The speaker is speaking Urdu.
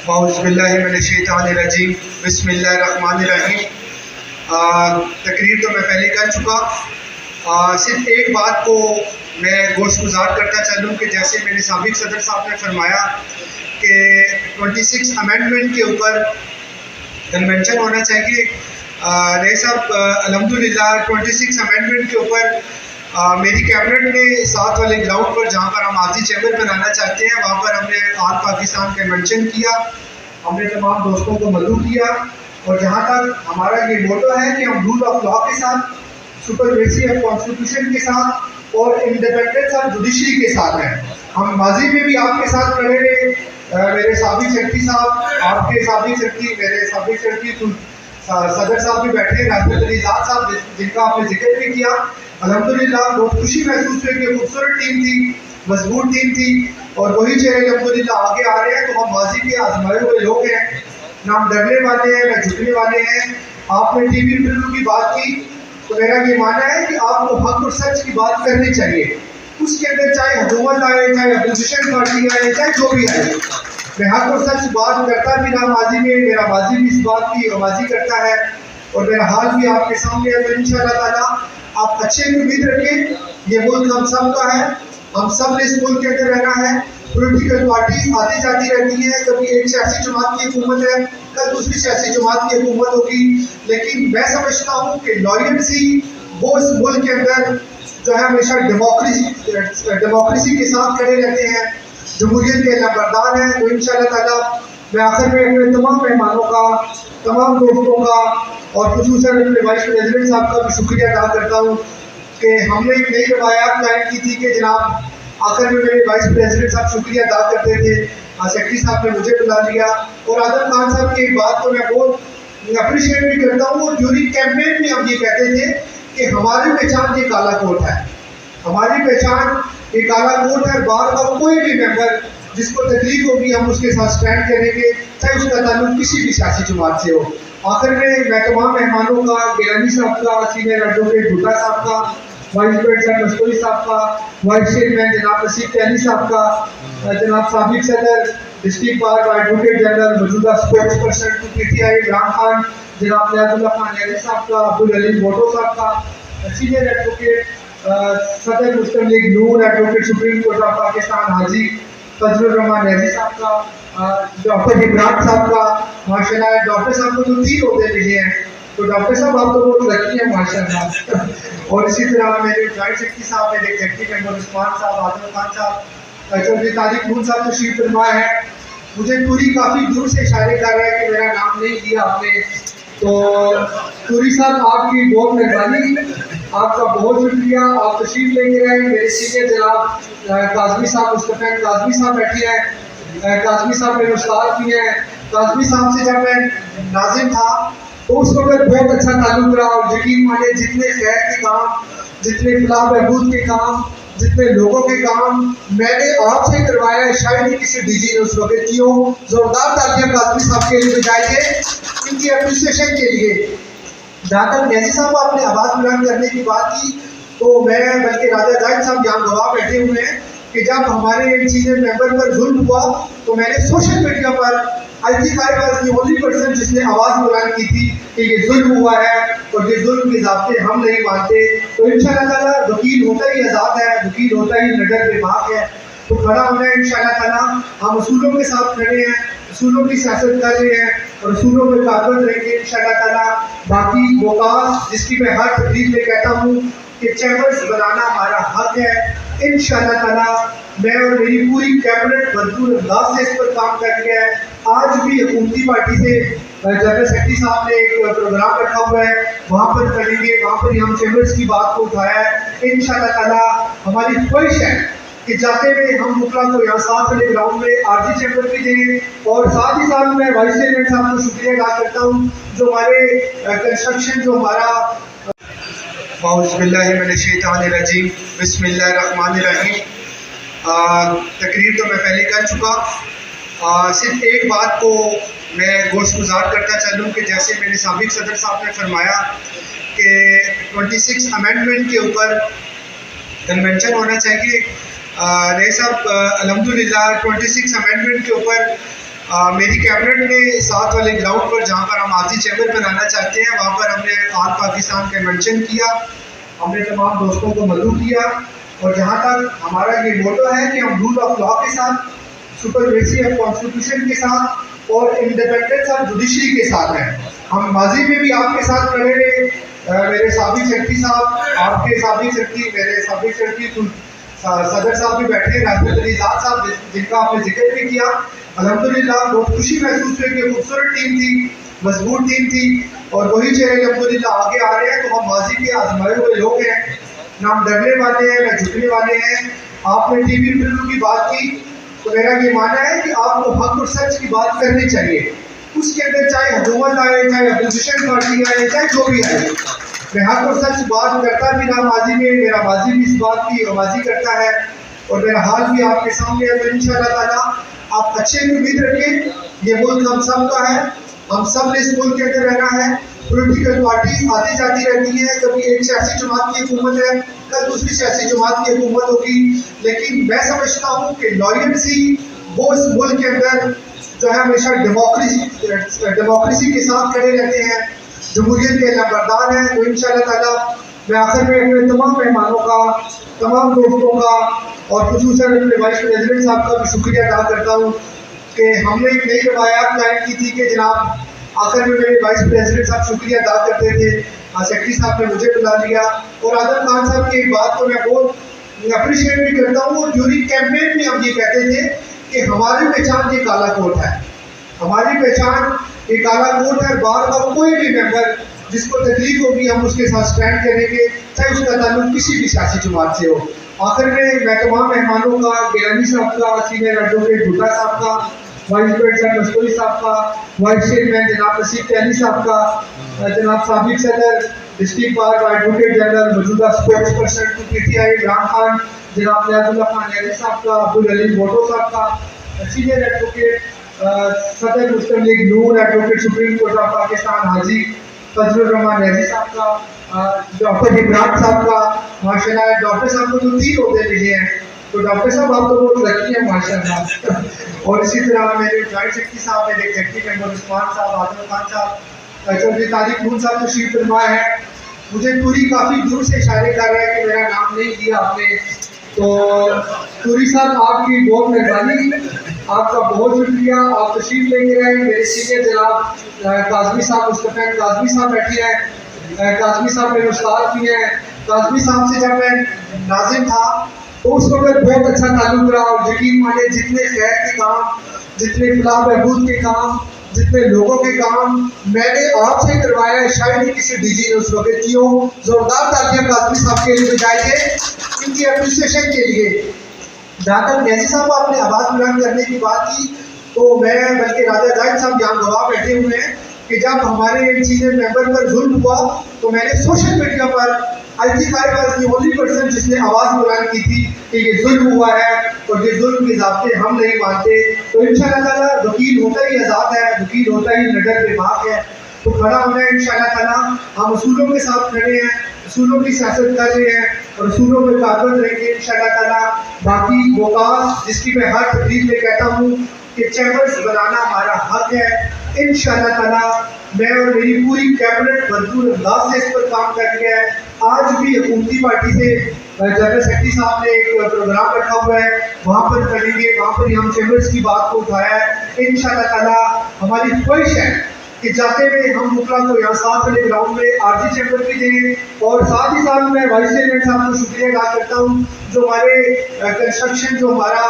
اعوذ باللہ من الشیطان الرجیم بسم اللہ الرحمن الرحیم۔ تقریر تو میں پہلے کر چکا، صرف ایک بات کو میں گوش گزار کرتا چلوں کہ جیسے میرے سابق صدر صاحب نے فرمایا کہ 26 امینڈمنٹ کے اوپر کنونشن ہونا چاہیے۔ رئیس صاحب الحمدللہ 26 امینڈمنٹ کے اوپر میری کیبنٹ نے ساتھ والے گراؤنڈ پر جہاں پر ہم عارضی چیمبر بنانا چاہتے ہیں وہاں پر ہم نے آل پاکستان کنونشن کیا، ہم نے تمام دوستوں کو مدعو کیا، اور جہاں تک ہمارا یہ موٹو ہے کہ ہم رول آف لا کے ساتھ، سپرمیسی آف کانسٹیٹیوشن کے ساتھ اور انڈیپینڈنس آف جوڈیشری کے ساتھ ہیں۔ ہم ماضی میں بھی آپ کے ساتھ کھڑے رہے، میرے سابق سیکرٹری صاحب، آپ کے سابق سیکرٹری، میرے سابق سیکرٹری صدر صاحب بھی بیٹھے، راجد علی زاد صاحب جن کا آپ نے ذکر بھی کیا۔ الحمدللہ بہت خوشی محسوس ہوئی کہ خوبصورت ٹیم تھی، مضبوط ٹیم تھی، اور وہی چہرے الحمدللہ آگے آ رہے ہیں۔ تو ہم ماضی کے آزمائے ہوئے لوگ ہیں، نہ ہم ڈرنے والے ہیں نہ جھکنے والے ہیں۔ آپ نے ٹی وی انٹرویو کی بات کی تو میرا یہ ماننا ہے کہ آپ کو حق اور سچ کی بات کرنی چاہیے، اس کے اندر چاہے حکومت آئے، چاہے اپوزیشن پارٹی آئے، چاہے جو بھی آئے۔ میں حق اور سچ بات کرتا بھی رہا ماضی میں، میرا ماضی بھی اس بات کی آوازی کرتا ہے، اور میرا حال بھی آپ کے سامنے ہے۔ تو انشاءاللہ تعالیٰ آپ اچھے کی امید رکھیں، یہ ملک ہم سب کا ہے، ہم سب نے اس ملک کے اندر رہنا ہے۔ پولیٹیکل پارٹیز آتی جاتی رہتی ہیں، کبھی ایک سیاسی جماعت کی حکومت ہے، کل دوسری سیاسی جماعت کی حکومت ہوگی، لیکن میں سمجھتا ہوں کہ لائلٹی وہ اس ملک کے اندر جو ہے ہمیشہ ڈیموکریسی کے ساتھ کھڑے رہتے ہیں، جمہوریت کے لمبردار ہیں۔ تو انشاءاللہ تعالیٰ میں آخر میں اپنے تمام مہمانوں کا، تمام دوستوں کا، اور خصوصاً اپنے وائس پریزیڈنٹ صاحب کا بھی شکریہ ادا کرتا ہوں کہ ہم نے ایک نئی روایات قائم کی تھی کہ جناب آخر میں میرے وائس پریزیڈنٹ صاحب شکریہ ادا کرتے تھے، سیکرٹری صاحب نے مجھے بلا لیا، اور آدم خان صاحب کی ایک بات کو میں بہت اپریشیٹ بھی کرتا ہوں، اور ڈیورنگ کیمپین میں ہم یہ کہتے تھے کہ ہماری پہچان یہ کالا کوٹ ہے، ہماری پہچان یہ کالا کوٹ ہے۔ بار بار کوئی بھی ممبر جس کو تکلیف ہوگی ہم اس کے ساتھ سٹینڈ کریں گے، چاہے اس کا تعلق کسی بھی سیاسی جماعت سے ہو۔ آخر میں تمام مہمانوں کا، گیلانی صاحب کا، سینئر ایڈوکیٹ بھٹا صاحب کا، وائس پریزیڈنٹ مستوری صاحب کا، وائس چیئرمین جناب نصیب علی صاحب کا، جناب سابق صدر ڈسٹرکٹ بار کا ایڈوکیٹ جنرل موجودہ spokes person P T I Imran Khan, جناب نیاز اللہ خان نیازی صاحب کا، عبدالعلی بھٹو صاحب کا، سینئر ایڈوکیٹ صدر Muslim League Noon, advocate supreme court of Pakistan Haji Fazal الرحمان نیازی صاحب کا، ڈاکٹر عمران صاحب کا، ماشاء اللہ ڈاکٹر صاحب کو تو 3 عہدے ملے ہیں، تو ڈاکٹر صاحب آپ تو بہت لکی ہیں ماشاء اللہ۔ اور اسی طرح میرے جوائنٹ سیکرٹری صاحب، میرے ایگزیکٹو ممبر عثمان صاحب، آدم خان صاحب، چودھری طارق نون صاحب تشریف فرما ہے۔ مجھے پوری کافی دور سے اشارے کر رہا ہے کہ میرا نام نہیں لیا آپ نے، تو پوری صاحب آپ کی بہت مہربانی، آپ کا بہت شکریہ، آپ تشریف لے کے رہے۔ میرے سینئر جناب کاظمی صاحب، مصطفی کاظمی صاحب بیٹھے ہیں، کاظمی صاحب میرے استاد بھی ہیں۔ کاظمی صاحب سے جب میں ناظم تھا تو اس وقت بہت اچھا تعلق رہا، اور یقین مانے جتنے خیر کے کام، جتنے فلاح بہبود کے کام، جتنے لوگوں کے کام میں نے آپ سے کروائے ہیں، شاید ہی کسی ڈی جی نے اس وقت کی ہو۔ زوردار تالیاں کاظمی صاحب کے لیے بجائے ان کی اپریسیشن کے لیے۔ جہاں تک نیازی صاحب آپ نے آواز بلند کرنے کی بات کی، تو میں بلکہ راجہ زاہد صاحب یہاں گواہ بیٹھے ہوئے ہیں کہ جب ہمارے سینئر ممبر پر ظلم ہوا تو میں نے social media per I think I was the only person جس نے آواز بلند کی تھی کہ یہ ظلم ہوا ہے اور یہ ظلم کے ضابطے ہم نہیں مانتے۔ تو انشاءاللہ تعالیٰ وکیل ہوتا ہی آزاد ہے، وکیل ہوتا ہی نڈر بے باک ہے، تو کھڑا ہونا ہے انشاءاللہ تعالیٰ۔ ہم اصولوں کے ساتھ کھڑے ہیں، اصولوں کی سیاست کر رہے ہیں، اور اصولوں میں کاربند رہیں گے انشاءاللہ تعالیٰ۔ باقی وقاص جس کی میں ہر تقریر میں کہتا ہوں کہ چیمبرز بنانا ہمارا حق ہے انشاءاللہ تعالیٰ۔ میں اور میری پوری کیبنٹ بھرپور انداز سے اس پر کام کر رہی ہے۔ آج بھی حکومتی پارٹی سے جنرل سیکرٹری صاحب نے ایک پروگرام رکھا ہوا ہے، وہاں پر کریں گے، وہاں پر ہم چیمبرز کی بات کو اٹھایا ہے انشاءاللہ تعالیٰ۔ ہماری خواہش ہے کہ جاتے ہوئے ہم مکلا کو یہاں ساتھ والے گراؤنڈ میں عارضی چیمبر بھی دیں، اور ساتھ ہی ساتھ میں وائس چیئرمین صاحب کو شکریہ ادا کرتا ہوں جو ہمارے کنسٹرکشن، جو ہمارا اعوذ باللہ من الشیطان الرجیم بسم اللہ الرحمن الرحیم۔ تقریر تو میں پہلے کر چکا، صرف ایک بات کو میں گوش گزار کرتا چلوں کہ جیسے میرے سابق صدر صاحب نے فرمایا کہ 26 امینڈمنٹ کے اوپر کنونشن ہونا چاہیے۔ رئیس صاحب الحمدللہ 26 امینڈمنٹ کے اوپر میری کیبنٹ نے ساتھ والے گراؤنڈ پر جہاں پر ہم عارضی چیمبر بنانا چاہتے ہیں وہاں پر ہم نے آل پاکستان کنونشن کیا، ہم نے تمام دوستوں کو مدعو کیا، اور جہاں تک ہمارا یہ موٹو ہے کہ ہم رول آف لا کے ساتھ، سپرمیسی آف کانسٹیٹیوشن کے ساتھ اور انڈیپینڈنس آف جوڈیشری کے ساتھ ہیں۔ ہم ماضی میں بھی آپ کے ساتھ کھڑے رہے، میرے سابق سیکرٹری صاحب، آپ کے سابق سیکرٹری، میرے سابق سیکرٹری صدر صاحب بھی بیٹھے ہیں، راشد علی زاد صاحب جن کا آپ نے ذکر بھی کیا۔ الحمدللہ بہت خوشی محسوس ہوئی کہ خوبصورت ٹیم تھی، مضبوط ٹیم تھی، اور وہی چہرے الحمدللہ آگے آ رہے ہیں۔ تو ہم ماضی کے آزمائے ہوئے لوگ ہیں، نہ ہم ڈرنے والے ہیں نہ جھکنے والے ہیں۔ آپ نے ٹی وی انٹرویو کی بات کی تو میرا یہ ماننا ہے کہ آپ کو حق اور سچ کی بات کرنی چاہیے، اس کے اندر چاہے حکومت آئے، چاہے اپوزیشن پارٹی آئے، چاہے جو بھی آئے، میں حق اور سچ بات کرتا بھی رہا ماضی میں، میرا ماضی بھی اس بات کی آغازی کرتا ہے، اور میرا حال بھی آپ کے سامنے ہے۔ تو انشاءاللہ تعالیٰ آپ اچھے امید رکھیں، یہ ملک ہم سب کا ہے، ہم سب نے اس ملک کے اندر رہنا ہے۔ پولیٹیکل پارٹیز آتی جاتی رہتی ہیں، کبھی ایک سیاسی جماعت کی حکومت ہے، کل دوسری سیاسی جماعت کی حکومت ہوگی، لیکن میں سمجھتا ہوں کہ لائلٹی وہ اس ملک کے اندر جو ہے ہمیشہ ڈیموکریسی کے ساتھ کھڑے رہتے ہیں، جمہوریت کے لمبردار ہیں۔ تو انشاءاللہ تعالیٰ میں آخر میں اپنے تمام مہمانوں کا، تمام دوستوں کا، اور خصوصاً اپنے وائس پریزیڈنٹ صاحب کا بھی شکریہ ادا کرتا ہوں کہ ہم نے ایک نئی روایات قائم کی تھی کہ جناب آخر میں میرے وائس پریزیڈنٹ صاحب شکریہ ادا کرتے تھے، سیکرٹری صاحب نے مجھے بلا لیا، اور اعظم خان صاحب کی ایک بات کو میں بہت اپریشیٹ بھی کرتا ہوں، اور ڈیورنگ کیمپین میں ہم یہ کہتے تھے کہ ہماری پہچان یہ کالا کوٹ ہے، ہماری پہچان یہ کالا کوٹ ہے، بار بار کوئی بھی ممبر جس کو تکلیف ہوگی ہم اس کے ساتھ سٹینڈ کریں گے، چاہے اس کا تعلق کسی بھی سیاسی جماعت سے ہو۔ آخر میں تمام مہمانوں کا، گیلانی صاحب کا، سینئر ایڈوکیٹ بھٹا صاحب کا، وائس پریزیڈنٹ مستوری صاحب کا، وائس چیئرمین جناب نصیب تیانی صاحب کا، جناب سابق صدر ڈسٹرکٹ بار ایڈوکیٹ جنرل موجودہ sports person P T I Imran Khan, جناب نیاز اللہ خان نیازی صاحب کا، عبدالعلی بھٹو صاحب کا، سینئر ایڈوکیٹ صدر Muslim League Noon, advocate supreme court of Pakistan Haji Fazal الرحمان نیازی صاحب کا، ڈاکٹر عمران صاحب کا، ماشاء اللہ ڈاکٹر صاحب کو تو 3 عہدے ملے ہیں، تو ڈاکٹر صاحب آپ تو بہت لکی ہیں ماشاء اللہ۔ اور اسی طرح میرے جوائنٹ سیکرٹری صاحب، میرے ایگزیکٹو ممبر عثمان صاحب، عادل خان صاحب، چودھری طارق خون صاحب تشریف فرما ہے۔ مجھے توری کافی دور سے اشارے کر رہا ہے کہ میرا نام نہیں لیا آپ نے، تو توری صاحب آپ کی بہت مہربانی، آپ کا بہت شکریہ، آپ تشریف لے کے رہے۔ میرے سینئر جناب کاظمی صاحب، مصطفی کاظمی صاحب بیٹھے ہیں، کاظمی صاحب میرے استاد بھی ہیں۔ کاظمی صاحب سے جب میں ناظم تھا تو اس وقت بہت اچھا تعلق رہا، اور یقین مانے جتنے خیر کے کام، جتنے فلاح بہبود کے کام، جتنے لوگوں کے کام میں نے آپ سے کروایا ہے، شاید ہی کسی ڈی جی نے اس وقت کی ہو۔ زوردار تالیاں کاظمی صاحب کے لیے بجائیے ان کی اپریسیشن کے لیے۔ جہاں تک نیازی صاحب آپ نے آواز بلند کرنے کی بات کی، تو میں بلکہ راجہ زاہد صاحب یہاں گواہ بیٹھے ہوئے ہیں کہ جب ہمارے سینئر ممبر پر ظلم ہوا تو میں نے social media per I think I was the only person جس نے آواز بلند کی تھی کہ یہ ظلم ہوا ہے اور یہ ظلم کے ضابطے ہم نہیں مانتے۔ تو انشاءاللہ تعالیٰ وکیل ہوتا ہی آزاد ہے، وکیل ہوتا ہی نڈر بے باک ہے، تو کھڑا ہونا ہے انشاءاللہ تعالیٰ۔ ہم اصولوں کے ساتھ کھڑے ہیں، اصولوں کی سیاست کر رہے ہیں، اور اصولوں میں کاربند رہیں گے انشاءاللہ تعالیٰ۔ باقی وہ کاز جس کی میں ہر تقریر میں کہتا ہوں کہ چیمبرز بنانا ہمارا حق ہے، انشاءاللہ تعالیٰ میں اور میری پوری کیبنٹ بھرپور انداز سے اس پر کام کر رہی ہے۔ آج بھی حکومتی پارٹی سے جنرل سیکرٹری صاحب نے ایک پروگرام رکھا ہوا ہے، وہاں پر کریں گے، وہاں پر ہم چیمبرز کی بات کو اٹھایا ہے انشاءاللہ تعالیٰ۔ ہماری خواہش ہے کہ جاتے ہوئے ہم مکلا کو یہاں ساتھ والے گراؤنڈ میں عارضی چیمبر بھی دیں، اور ساتھ ہی ساتھ میں وائس چیئرمین صاحب کو شکریہ ادا کرتا ہوں جو ہمارے کنسٹرکشن، جو ہمارا